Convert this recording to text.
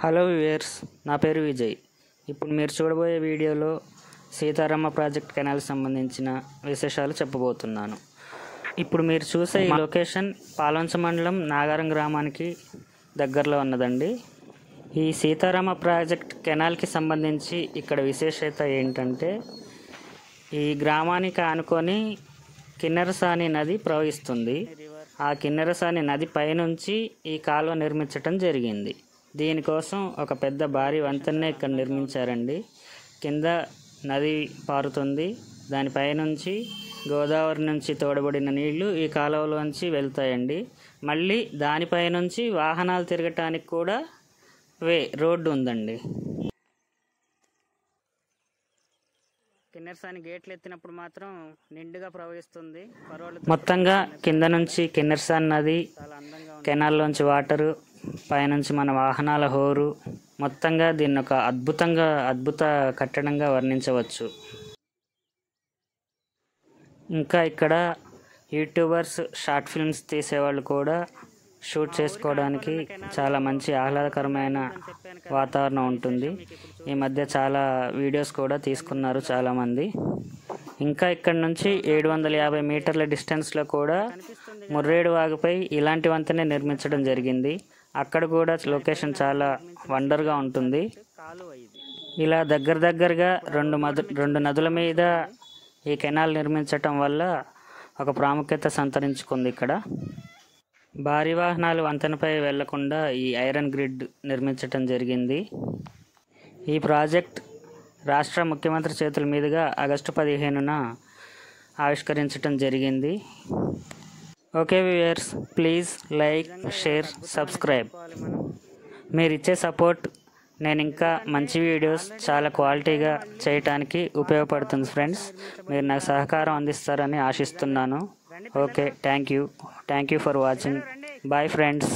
Hello viewers, నా పేరు విజయ్. ఇప్పుడు మీరు చూడబోయే వీడియోలో సీతారామ ప్రాజెక్ట్ కెనాల్కి సంబంధించిన విశేషాలు చెప్పబోతున్నాను. ఇప్పుడు మీరు చూసే ఈ లొకేషన్ పాల్వంచ మండలం నాగారం గ్రామానికి దగ్గరలో ఉన్నదండి. ఈ సీతారామ ప్రాజెక్ట్ కెనాల్కి సంబంధించి ఇక్కడ విశేషత ఏంటంటే, ఈ గ్రామానికి ఆనుకొని కిన్నెరసాని నది ప్రవహిస్తుంది. ఆ కిన్నెరసాని నది పైనుంచి ఈ కాలువ నిర్మించటం జరిగింది. దీనికోసం ఒక పెద్ద భారీ వంతెన్నే ఇక్కడ నిర్మించారండి. కింద నది పారుతుంది, దానిపైనుంచి గోదావరి నుంచి తోడబడిన నీళ్లు ఈ కాలువలోంచి వెళ్తాయండి. మళ్ళీ దానిపైనుంచి వాహనాలు తిరగటానికి కూడా రోడ్డు ఉందండి. కిన్నెరసాని గేట్లు ఎత్తినప్పుడు మాత్రం నిండుగా ప్రవహిస్తుంది. మొత్తంగా కింద నుంచి కిన్నెరసాని నది, కెనాల్లోంచి వాటరు, పైనుంచి మన వాహనాల హోరు, మొత్తంగా దీన్ని ఒక అద్భుత కట్టడంగా వర్ణించవచ్చు. ఇంకా ఇక్కడ యూట్యూబర్స్, షార్ట్ ఫిల్మ్స్ తీసేవాళ్ళు కూడా షూట్ చేసుకోవడానికి చాలా మంచి ఆహ్లాదకరమైన వాతావరణం ఉంటుంది. ఈ మధ్య చాలా వీడియోస్ కూడా తీసుకున్నారు చాలామంది. ఇంకా ఇక్కడ నుంచి 750 మీటర్ల డిస్టెన్స్లో కూడా ముర్రేడు వాగుపై ఇలాంటి వంతెనే నిర్మించడం జరిగింది. అక్కడ కూడా లొకేషన్ చాలా వండర్గా ఉంటుంది. ఇలా దగ్గరగా రెండు నదుల మీద ఈ కెనాల్ నిర్మించటం వల్ల ఒక ప్రాముఖ్యత సంతరించుకుంది. ఇక్కడ భారీ వాహనాలు వంతెనపై వెళ్లకుండా ఈ ఐరన్ గ్రిడ్ నిర్మించటం జరిగింది. ఈ ప్రాజెక్ట్ రాష్ట్ర ముఖ్యమంత్రి చేతుల మీదుగా ఆగస్టు 15న ఆవిష్కరించటం జరిగింది. Okay viewers, please like, share, subscribe. మీరు ఇచ్చే సపోర్ట్ నేను ఇంకా మంచి వీడియోస్ చాలా క్వాలిటీగా చేయటానికి ఉపయోగపడుతుంది ఫ్రెండ్స్. మీరు నాకు సహకారం అందిస్తారని ఆశిస్తున్నాను. Okay, thank you for watching. Bye friends.